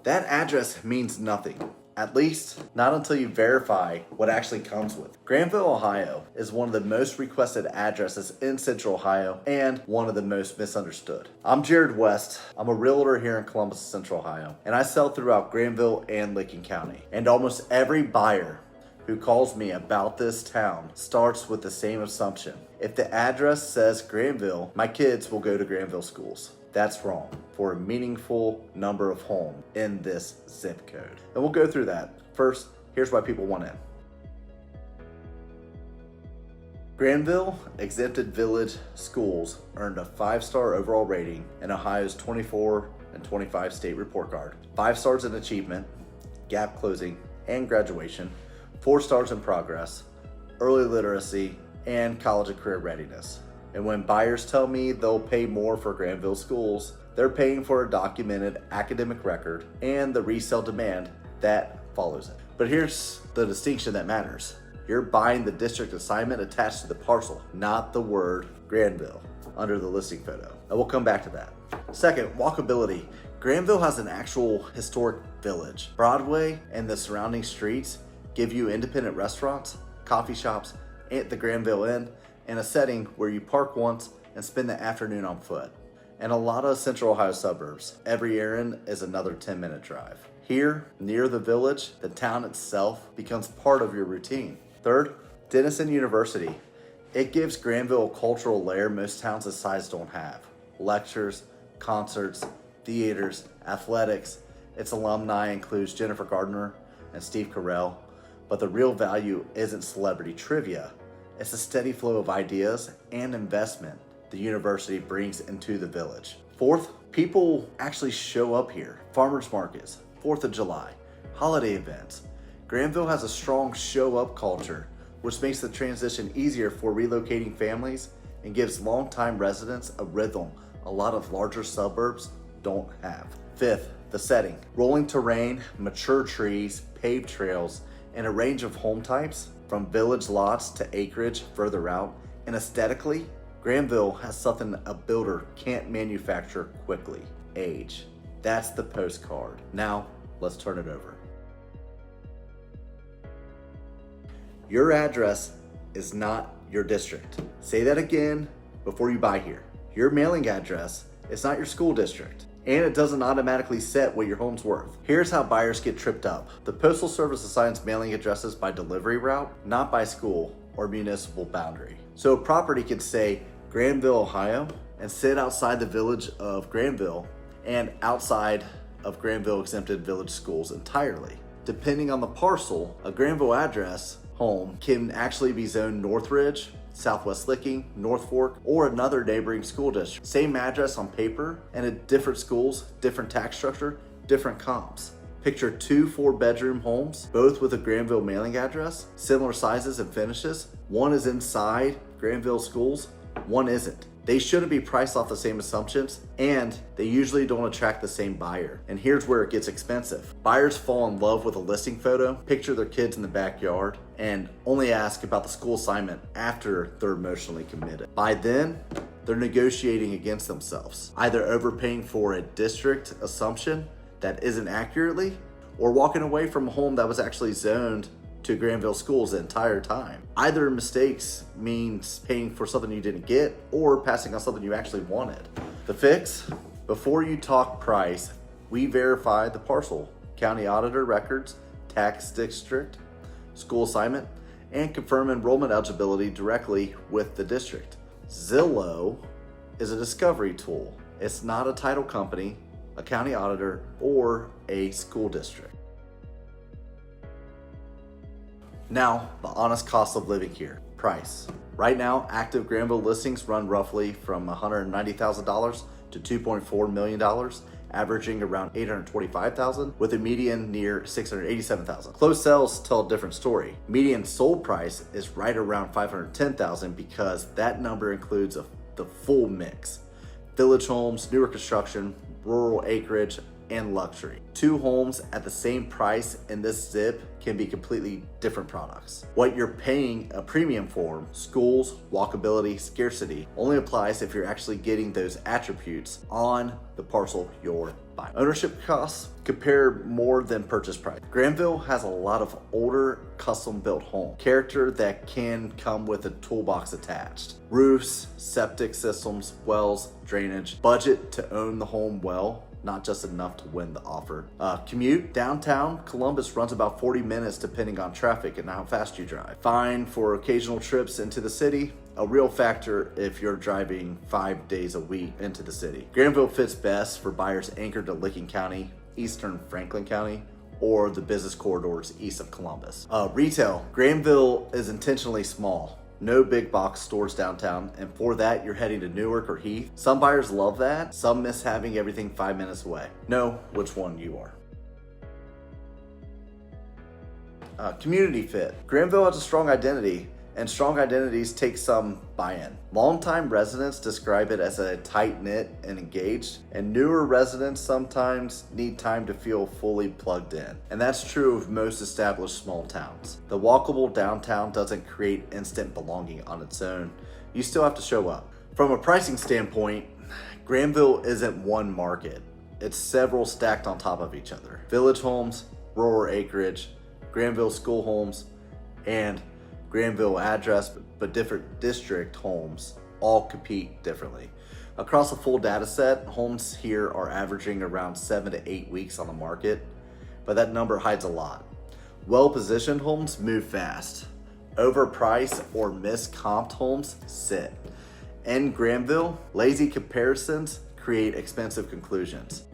that address means nothing. At least, not until you verify what actually comes with it. Granville, Ohio is one of the most requested addresses in Central Ohio and one of the most misunderstood. I'm Jared West. I'm a realtor here in Columbus, Central Ohio, and I sell throughout Granville and Licking County. And almost every buyer who calls me about this town starts with the same assumption. If the address says Granville, my kids will go to Granville schools. That's wrong for a meaningful number of homes in this zip code. And we'll go through that. First, here's why people want in. Granville Exempted Village Schools earned a 5-star overall rating in Ohio's 24 and 25 state report card. 5 stars in achievement, gap closing, and graduation. 4 stars in progress, early literacy, and college and career readiness. And when buyers tell me they'll pay more for Granville schools, they're paying for a documented academic record and the resale demand that follows it. But here's the distinction that matters. You're buying the district assignment attached to the parcel, not the word Granville under the listing photo. And we'll come back to that. Second, walkability. Granville has an actual historic village. Broadway and the surrounding streets give you independent restaurants, coffee shops, and the Granville Inn, in a setting where you park once and spend the afternoon on foot. And a lot of Central Ohio suburbs, every errand is another 10-minute drive. Here, near the village, the town itself becomes part of your routine. Third, Denison University. It gives Granville a cultural layer most towns this size don't have. Lectures, concerts, theaters, athletics. Its alumni includes Jennifer Gardner and Steve Carell. But the real value isn't celebrity trivia. It's a steady flow of ideas and investment the university brings into the village. Fourth, people actually show up here. Farmers markets, 4th of July, holiday events. Granville has a strong show up culture, which makes the transition easier for relocating families and gives longtime residents a rhythm a lot of larger suburbs don't have. Fifth, the setting. Rolling terrain, mature trees, paved trails, and a range of home types from village lots to acreage further out. And aesthetically, Granville has something a builder can't manufacture quickly: age. That's the postcard. Now, let's turn it over. Your address is not your district. Say that again before you buy here. Your mailing address is not your school district, and it doesn't automatically set what your home's worth. Here's how buyers get tripped up. The Postal Service assigns mailing addresses by delivery route, not by school or municipal boundary. So a property could say Granville, Ohio, and sit outside the village of Granville and outside of Granville Exempted Village Schools entirely. Depending on the parcel, a Granville address home can actually be zoned Northridge, Southwest Licking, North Fork, or another neighboring school district. Same address on paper, and at different schools, different tax structure, different comps. Picture 2 4-bedroom homes, both with a Granville mailing address, similar sizes and finishes. One is inside Granville schools, one isn't. They shouldn't be priced off the same assumptions, and they usually don't attract the same buyer. And here's where it gets expensive. Buyers fall in love with a listing photo, picture their kids in the backyard, and only ask about the school assignment after they're emotionally committed. By then, they're negotiating against themselves, either overpaying for a district assumption that isn't accurately, or walking away from a home that was actually zoned to Granville schools the entire time. Either mistakes means paying for something you didn't get or passing on something you actually wanted. The fix: before you talk price, we verify the parcel, county auditor records, tax district, school assignment, and confirm enrollment eligibility directly with the district. Zillow is a discovery tool. It's not a title company, a county auditor, or a school district. Now, the honest cost of living here. Price. Right now, active Granville listings run roughly from $190,000 to $2.4 million, averaging around $825,000, with a median near $687,000. Closed sales tell a different story. Median sold price is right around $510,000 because that number includes the full mix: village homes, newer construction, rural acreage, and luxury. Two homes at the same price in this zip can be completely different products. What you're paying a premium for, schools, walkability, scarcity, only applies if you're actually getting those attributes on the parcel you're buying. Ownership costs compare more than purchase price. Granville has a lot of older custom built homes, character that can come with a toolbox attached. Roofs, septic systems, wells, drainage, budget to own the home well, not just enough to win the offer. Commute, downtown Columbus runs about 40 minutes depending on traffic and how fast you drive. Fine for occasional trips into the city, a real factor if you're driving 5 days a week into the city. Granville fits best for buyers anchored to Licking County, eastern Franklin County, or the business corridors east of Columbus. Retail, Granville is intentionally small. No big box stores downtown, and for that you're heading to Newark or Heath. Some buyers love that, some miss having everything 5 minutes away. Know which one you are. Community fit. Granville has a strong identity, and strong identities take some buy-in. Longtime residents describe it as a tight-knit and engaged, and newer residents sometimes need time to feel fully plugged in. And that's true of most established small towns. The walkable downtown doesn't create instant belonging on its own. You still have to show up. From a pricing standpoint, Granville isn't one market. It's several stacked on top of each other. Village homes, rural acreage, Granville school homes, and Granville address but different district homes all compete differently. Across a full data set, homes here are averaging around 7 to 8 weeks on the market, but that number hides a lot. Well-positioned homes move fast. Overpriced or miscomped homes sit. In Granville, lazy comparisons create expensive conclusions.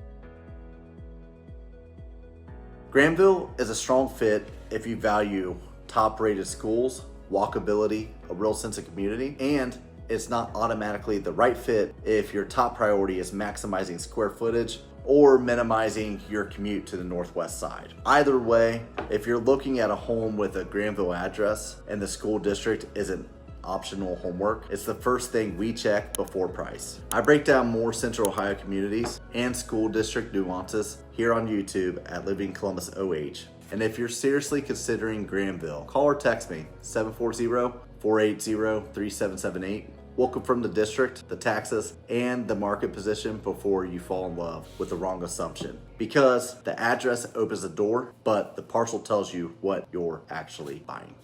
Granville is a strong fit if you value top-rated schools, walkability, a real sense of community, and it's not automatically the right fit if your top priority is maximizing square footage or minimizing your commute to the northwest side. Either way, if you're looking at a home with a Granville address and the school district isn't optional homework, it's the first thing we check before price. I break down more Central Ohio communities and school district nuances here on YouTube at Living Columbus OH. And if you're seriously considering Granville, call or text me, 740-480-3778. We'll confirm the district, the taxes, and the market position before you fall in love with the wrong assumption. Because the address opens the door, but the parcel tells you what you're actually buying.